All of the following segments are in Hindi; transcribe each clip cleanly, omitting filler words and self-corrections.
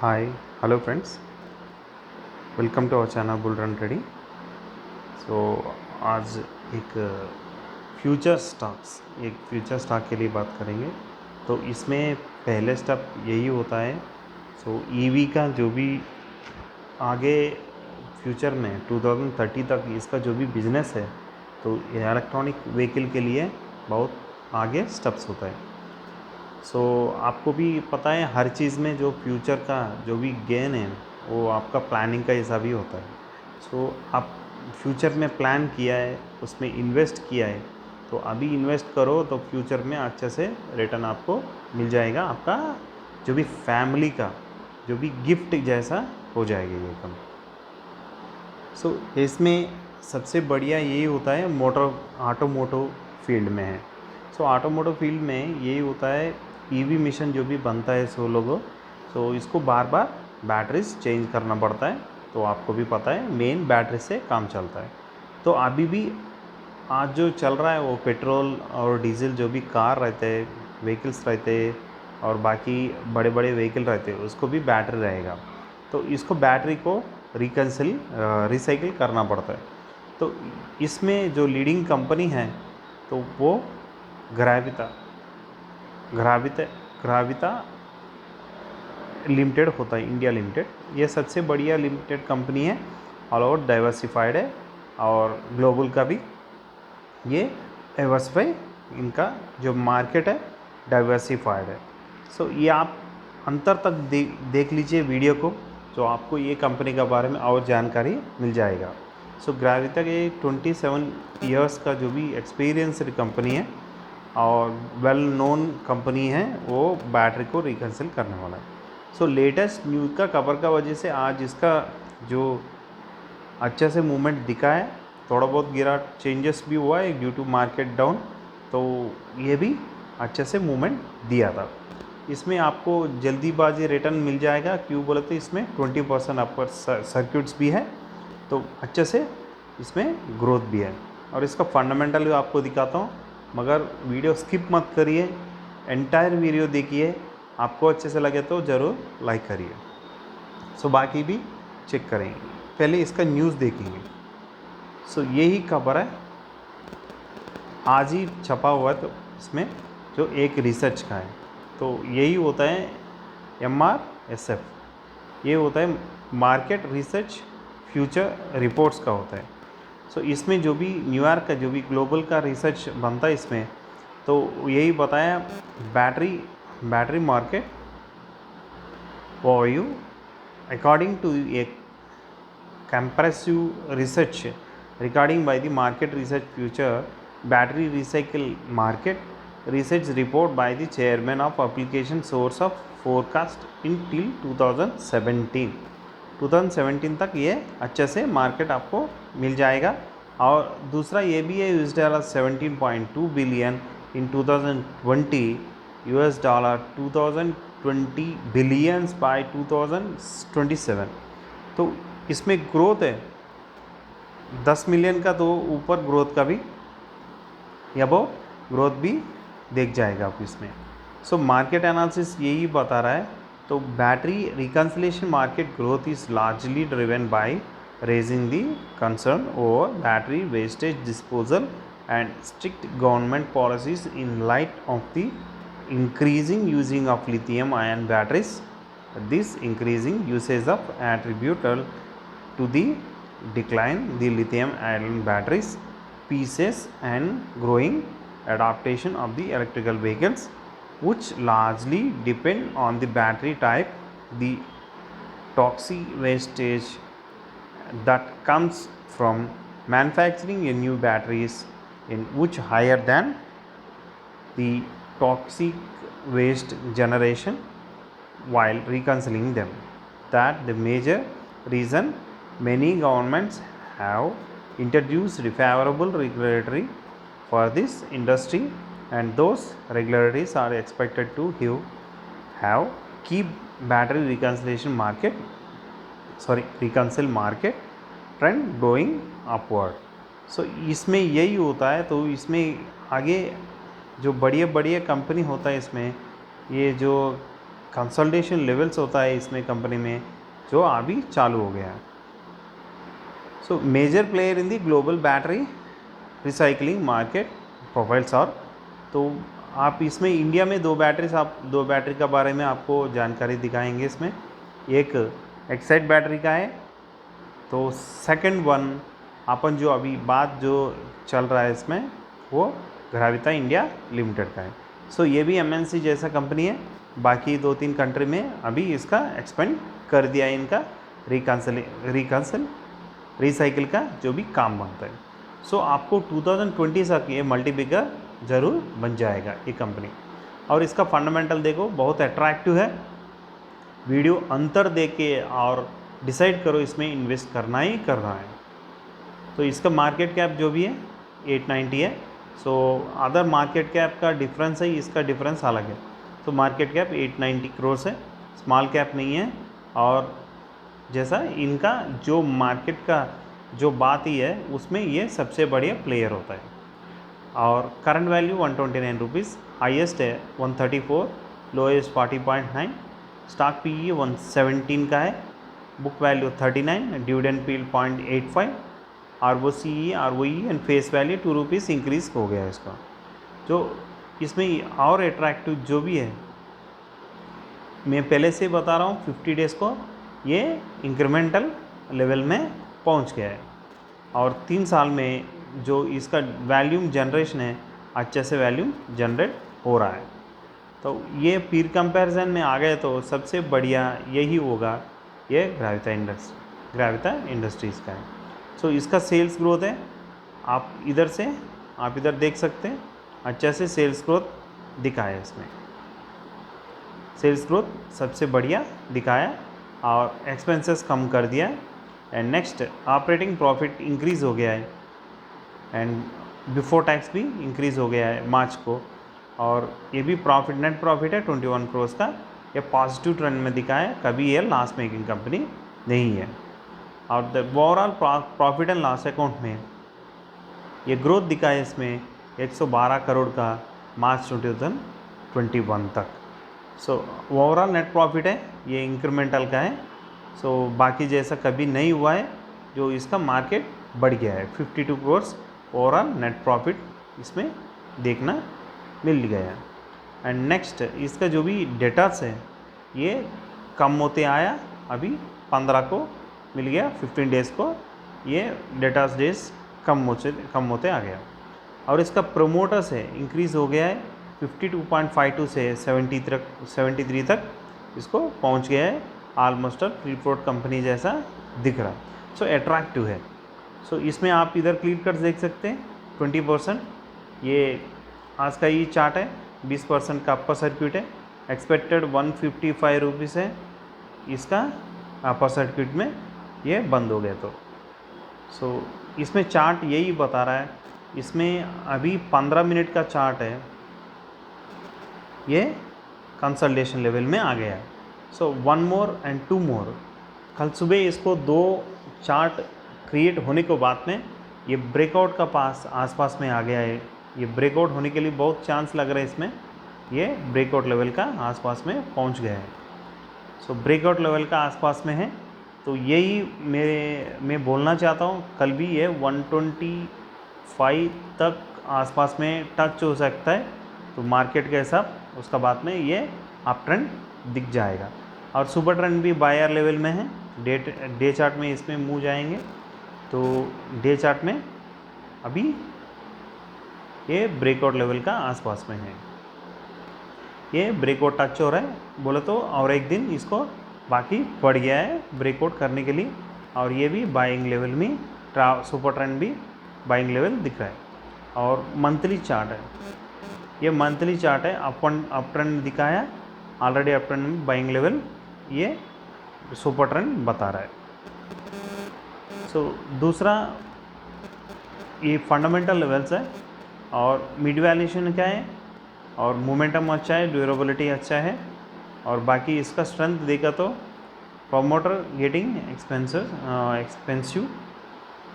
Hi hello friends, welcome to our channel bull run trading. So आज एक फ्यूचर स्टॉक के लिए बात करेंगे। तो इसमें पहले स्टेप यही होता है। सो ईवी का जो भी आगे फ्यूचर में 2030 तक इसका जो भी बिजनेस है, तो इलेक्ट्रॉनिक व्हीकल के लिए बहुत आगे स्टेप्स होता है। सो आपको भी पता है हर चीज़ में जो फ्यूचर का जो भी गेन है वो आपका प्लानिंग का हिसाब ही होता है। सो आप फ्यूचर में प्लान किया है, उसमें इन्वेस्ट किया है, तो अभी इन्वेस्ट करो तो फ्यूचर में अच्छे से रिटर्न आपको मिल जाएगा। आपका जो भी फैमिली का जो भी गिफ्ट जैसा हो जाएगा ये कम। सो इसमें सबसे बढ़िया यही होता है ऑटोमोटिव फील्ड में है। सो ऑटोमोटिव फील्ड में यही होता है, ईवी मिशन जो भी बनता है सो लोगों, सो इसको बार बार बैटरीज चेंज करना पड़ता है। तो आपको भी पता है मेन बैटरी से काम चलता है। तो अभी भी आज जो चल रहा है वो पेट्रोल और डीजल जो भी कार रहते हैं, व्हीकल्स रहते हैं और बाकी बड़े बड़े व्हीकल रहते हैं, उसको भी बैटरी रहेगा। तो इसको बैटरी को रिसाइकिल करना पड़ता है। तो इसमें जो लीडिंग कंपनी है तो वो ग्राविता ग्राविता ग्राविता लिमिटेड होता है, इंडिया लिमिटेड। ये सबसे बढ़िया लिमिटेड कंपनी है, ऑल ओवर डाइवर्सिफाइड है और ग्लोबल का भी ये डाइवर्सिफाई, इनका जो मार्केट है डाइवर्सिफाइड है। सो ये आप अंतर तक देख लीजिए वीडियो को, तो आपको ये कंपनी के बारे में और जानकारी मिल जाएगा। सो ग्राविता के 27 इयर्स का जो भी एक्सपीरियंसड कंपनी है और वेल नोन कंपनी है, वो बैटरी को रिकन्सिल करने वाला है। सो लेटेस्ट न्यूज़ का खबर का वजह से आज इसका जो अच्छे से मूवमेंट दिखा है, थोड़ा बहुत गिरा, चेंजेस भी हुआ है ड्यू टू मार्केट डाउन, तो ये भी अच्छे से मूवमेंट दिया था। इसमें आपको जल्दीबाजी रिटर्न मिल जाएगा, क्यों बोले तो इसमें 20% आपका सर्किट्स भी है, तो अच्छे से इसमें ग्रोथ भी है। और इसका फंडामेंटल आपको दिखाता हूँ, मगर वीडियो स्किप मत करिए, एंटायर वीडियो देखिए, आपको अच्छे से लगे तो ज़रूर लाइक करिए। सो बाकी भी चेक करेंगे, पहले इसका न्यूज़ देखेंगे। सो यही खबर है, आज ही छपा हुआ है, तो इसमें जो एक रिसर्च का है, तो यही होता है MRSF, ये होता है मार्केट रिसर्च फ्यूचर रिपोर्ट्स का होता है। सो इसमें जो भी न्यूयॉर्क का जो भी ग्लोबल का रिसर्च बनता है इसमें, तो यही बताया battery market overview according to a comprehensive research regarding by the market research future battery recycle market research report by the chairman of application source of forecast in till 2017 तक ये अच्छे से मार्केट आपको मिल जाएगा। और दूसरा ये भी है $17.2 बिलियन इन 2020, $2020 बिलियंस बाय 2027। तो इसमें ग्रोथ है 10 मिलियन का, तो ऊपर ग्रोथ का भी या वो ग्रोथ भी देख जाएगा आप इसमें। सो मार्केट एनालिसिस यही बता रहा है, तो battery reconciliation market growth is largely driven by raising the concern over battery wastage disposal and strict government policies in light of the increasing using of lithium ion batteries. This increasing usage of attributable to the decline the lithium ion batteries pieces and growing adaptation of the electrical vehicles, which largely depend on the battery type, the toxic wastage that comes from manufacturing a new batteries in which higher than the toxic waste generation while reconciling them. That the major reason many governments have introduced favorable regulatory for this industry, and those regulatories are expected to have keep battery reconcile market trend going upward. सो इसमें यही होता है। तो इसमें आगे जो बढ़िया बढ़िया कंपनी होता है, इसमें ये जो कंसल्टेशन लेवल्स होता है इसमें कंपनी में, जो अभी चालू हो गया है। So major player in the global battery recycling market profiles. और तो आप इसमें इंडिया में दो बैटरी का बारे में आपको जानकारी दिखाएंगे इसमें। एक एक्साइड बैटरी का है, तो सेकंड वन अपन जो अभी बात जो चल रहा है इसमें वो ग्राविटा इंडिया लिमिटेड का है। सो ये भी एमएनसी जैसा कंपनी है, बाकी 2-3 कंट्री में अभी इसका एक्सपेंड कर दिया है, इनका रिसाइकिल का जो भी काम बनता है। सो आपको 2020 तक ये मल्टी बिगर ज़रूर बन जाएगा ये कंपनी। और इसका फंडामेंटल देखो बहुत अट्रैक्टिव है। वीडियो अंतर देख के और डिसाइड करो इसमें इन्वेस्ट करना ही करना है। तो इसका मार्केट कैप जो भी है 890 है। सो अदर मार्केट कैप का डिफरेंस है, इसका डिफरेंस अलग है। तो मार्केट कैप 890 करोड़ है, स्मॉल कैप नहीं है। और जैसा इनका जो मार्केट का जो बात ही है उसमें ये सबसे बढ़िया प्लेयर होता है। और करंट वैल्यू 129 रुपीज़, हाइएस्ट है 134, लोएस्ट 40.9, स्टॉक पीई 117 का है, book value 39, dividend peel 0.85, ROCE ROE and face value 2 rupees increase हो गया है इसका। जो इसमें और अट्रैक्टिव जो भी है, मैं पहले से बता रहा हूँ 50 डेज़ को ये इंक्रीमेंटल लेवल में पहुँच गया है। और 3 साल में जो इसका वैल्यूम जनरेशन है अच्छे से वैल्यूम जनरेट हो रहा है। तो ये पीर कंपैरिजन में आ गए तो सबसे बढ़िया यही होगा, ये ग्राविटा इंडस्ट्रीज़ का है। सो इसका सेल्स ग्रोथ है, आप इधर देख सकते हैं, अच्छे से सेल्स ग्रोथ दिखाया इसमें, सेल्स ग्रोथ सबसे बढ़िया दिखाया और एक्सपेंसेस कम कर दिया। And next operating profit increase हो गया है एंड बिफोर टैक्स भी इंक्रीज़ हो गया है मार्च को। और ये भी नेट प्रॉफिट है 21 करोड़ का, ये पॉजिटिव ट्रेंड में दिखाया है, कभी ये लॉस मेकिंग कंपनी नहीं है। और the overall profit and loss account में ये ग्रोथ दिखा है इसमें 112 करोड़ का मार्च 2021 तक। सो ओवरऑल नेट प्रॉफिट है ये इंक्रीमेंटल का है। सो बाकी जैसा कभी नहीं हुआ है, जो इसका मार्केट बढ़ गया है 52 करोड़ ओवरऑल नेट प्रॉफिट इसमें देखना मिल गया। एंड नेक्स्ट इसका जो भी डेटास है ये कम होते आया, अभी 15 को मिल गया, 15 डेज़ को ये डेटास डेज कम होते आ गया। और इसका प्रोमोटर्स है इंक्रीज़ हो गया है 52.52 से 73 तक इसको पहुंच गया है, ऑलमोस्ट फ्री फ्लोट कंपनी जैसा दिख रहा। सो अट्रैक्टिव है। सो इसमें आप इधर क्लिक कर देख सकते हैं 20%, ये आज का ये चार्ट है, 20% का अपर सर्किट है, एक्सपेक्टेड 155 रुपीज़ है इसका अपर सर्किट में, ये बंद हो गया। तो सो इसमें चार्ट यही बता रहा है, इसमें अभी 15 मिनट का चार्ट है, ये कंसल्टेशन लेवल में आ गया है। सो 1 मोर एंड 2 मोर, कल सुबह इसको 2 चार्ट क्रिएट होने के बाद में ये ब्रेकआउट का आसपास में आ गया है। ये ब्रेकआउट होने के लिए बहुत चांस लग रहा है इसमें, ये ब्रेकआउट लेवल का आसपास में पहुंच गया है। सो ब्रेकआउट लेवल का आसपास में है, तो यही मैं बोलना चाहता हूँ, कल भी ये 125 तक आसपास में टच हो सकता है। तो मार्केट के हिसाब उसका बाद में ये अप ट्रेंड दिख जाएगा। और सुपर ट्रेंड भी बायर लेवल में है, डे चार्ट में इसमें मूव जाएंगे। तो डे चार्ट में अभी ये ब्रेकआउट लेवल का आसपास में है, ये ब्रेकआउट टच हो रहा है बोले तो, और एक दिन इसको बाकी बढ़ गया है ब्रेकआउट करने के लिए। और ये भी बाइंग लेवल में सुपर ट्रेंड भी बाइंग लेवल दिख रहा है। और मंथली चार्ट है, ये मंथली चार्ट है, अप ट्रेंड दिखाया ऑलरेडी, अप ट्रेंड में बाइंग लेवल ये सुपर ट्रेंड बता रहा है। सो दूसरा ये फंडामेंटल लेवल्स है, और मिड वैल्यूएशन क्या है, और मोमेंटम अच्छा है, ड्यूरेबिलिटी अच्छा है। और बाकी इसका स्ट्रेंथ देखा तो promoter getting expensive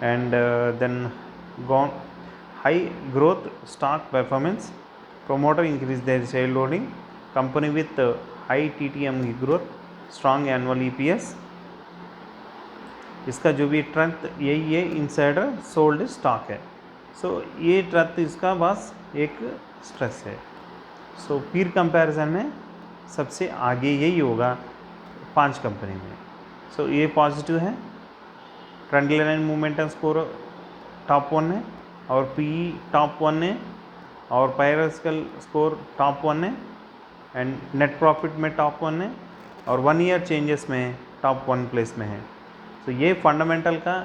and then gone high growth stock performance, promoter increase their shareholding, company with high TTM की ग्रोथ, स्ट्रॉन्ग एनुअल EPS। इसका जो भी ट्रेंथ यही है, इनसाइडर सोल्ड स्टॉक है। सो ये ट्रेंथ इसका बस एक स्ट्रेस है। सो पीर कंपैरिजन में सबसे आगे यही होगा 5 कंपनी में। सो ये पॉजिटिव है। Trend line momentum score top 1 है, और PE टॉप 1 है, और पायरस्कल स्कोर टॉप 1 है, एंड नेट प्रॉफिट में टॉप 1 है, और 1 ईयर चेंजेस में टॉप 1 प्लेस में है। तो ये फंडामेंटल का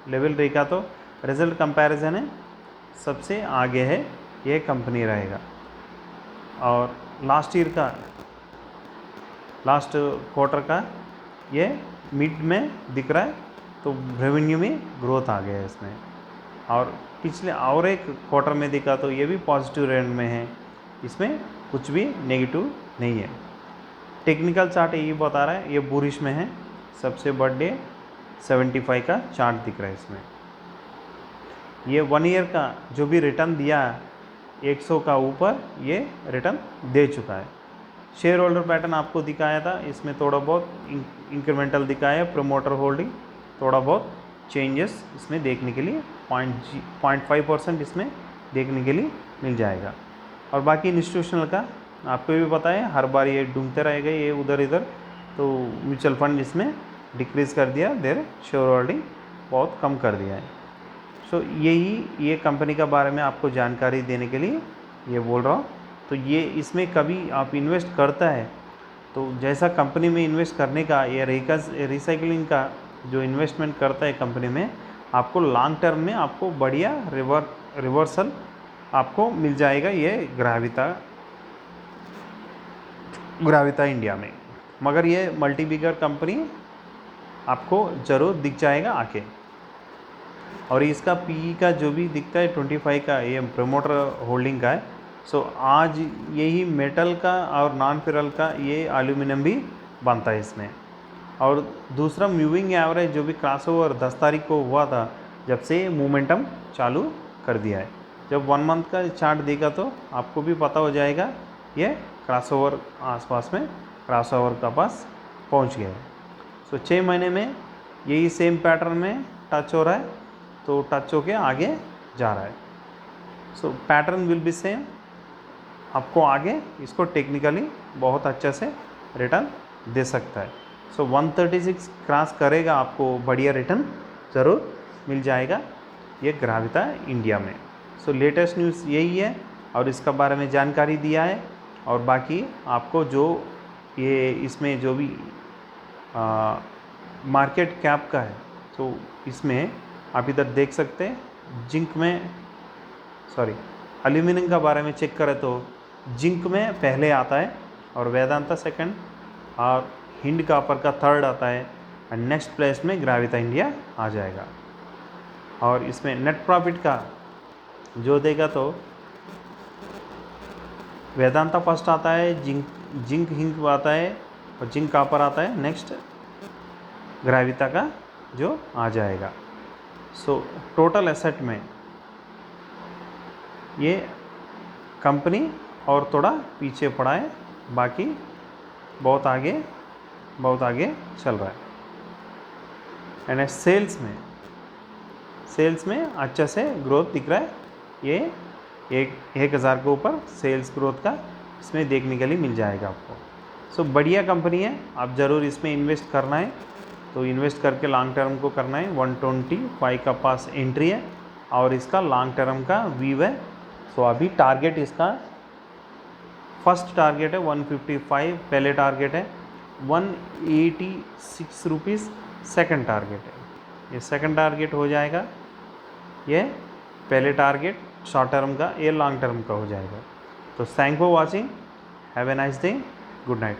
लेवल रहेगा। तो रिजल्ट कंपैरिजन है सबसे आगे है, ये कंपनी रहेगा। और लास्ट ईयर का, लास्ट क्वार्टर का ये मिड में दिख रहा है, तो रेवेन्यू में ग्रोथ आ गया है इसमें। और पिछले और एक क्वार्टर में दिखा तो ये भी पॉजिटिव रेंज में है, इसमें कुछ भी नेगेटिव नहीं है। टेक्निकल चार्ट ये बता रहा है ये बुलिश में है। सबसे बड़े 75 का चार्ट दिख रहा है इसमें। ये 1 ईयर का जो भी रिटर्न दिया 100 का ऊपर ये रिटर्न दे चुका है। शेयर होल्डर पैटर्न आपको दिखाया था, इसमें थोड़ा बहुत इंक्रीमेंटल दिखाया है। प्रमोटर होल्डिंग थोड़ा बहुत चेंजेस इसमें देखने के लिए 0.5% इसमें देखने के लिए मिल जाएगा। और बाकी इंस्टीट्यूशनल का आपको भी पता है, हर बार ये ढूंढते रहेगा ये उधर इधर। तो म्यूचुअल फंड इसमें डिक्रीज़ कर दिया, देर शेयर होल्डिंग बहुत कम कर दिया है। सो यही ये कंपनी का बारे में आपको जानकारी देने के लिए ये बोल रहा हूँ। तो ये इसमें कभी आप इन्वेस्ट करता है तो जैसा कंपनी में इन्वेस्ट करने का, ये रिसाइकलिंग का जो इन्वेस्टमेंट करता है कंपनी में, आपको लॉन्ग टर्म में आपको बढ़िया रिवर्सल आपको मिल जाएगा ये ग्राविता इंडिया में। मगर ये मल्टी बिगर कंपनी आपको ज़रूर दिख जाएगा आके। और इसका PE का जो भी दिखता है 25 का, ये प्रमोटर होल्डिंग का है। सो आज यही मेटल का और नॉन फेरल का ये एल्यूमिनियम भी बनता है इसमें। और दूसरा मूविंग एवरेज जो भी क्रॉसओवर 10 तारीख को हुआ था, जब से मोमेंटम चालू कर दिया है। जब 1 मंथ का चार्ट देखा तो आपको भी पता हो जाएगा ये क्रॉसओवर आसपास में क्रॉसओवर का पास पहुंच गया है। सो 6 महीने में यही सेम पैटर्न में टच हो रहा है, तो टच होके आगे जा रहा है। सो पैटर्न विल बी सेम। आपको आगे इसको टेक्निकली बहुत अच्छा से रिटर्न दे सकता है। सो 136 क्रॉस करेगा, आपको बढ़िया रिटर्न ज़रूर मिल जाएगा ये ग्राविता इंडिया में। सो लेटेस्ट न्यूज़ यही है और इसका बारे में जानकारी दिया है। और बाकी आपको जो ये इसमें जो भी मार्केट कैप का है, तो इसमें आप इधर देख सकते हैं। जिंक में एल्यूमिनियम का बारे में चेक करें तो जिंक में पहले आता है, और वेदांता सेकंड, और हिंद कॉपर का थर्ड आता है, और नेक्स्ट प्लेस में ग्राविता इंडिया आ जाएगा। और इसमें नेट प्रॉफिट का जो देगा तो वेदांता फर्स्ट आता है, जिंक हिंद आता है, और जिंक कॉपर आता है, नेक्स्ट ग्राविता का जो आ जाएगा। सो टोटल एसेट में ये कंपनी और थोड़ा पीछे पड़ा है, बाकी बहुत आगे चल रहा है। एंड सेल्स में अच्छा से ग्रोथ दिख रहा है। ये 1000 के ऊपर सेल्स ग्रोथ का इसमें देखने के लिए मिल जाएगा आपको। सो बढ़िया कंपनी है, आप ज़रूर इसमें इन्वेस्ट करना है तो इन्वेस्ट करके लॉन्ग टर्म को करना है। 125 का पास एंट्री है और इसका लॉन्ग टर्म का व्यू है। सो अभी टारगेट इसका फर्स्ट टारगेट है 155, पहले टारगेट है 186 रुपीज़, सेकेंड टारगेट है। ये सेकेंड टारगेट हो जाएगा, ये पहले टारगेट शॉर्ट टर्म का, ये लॉन्ग टर्म का हो जाएगा। तो thank for watching, have a nice day, good night.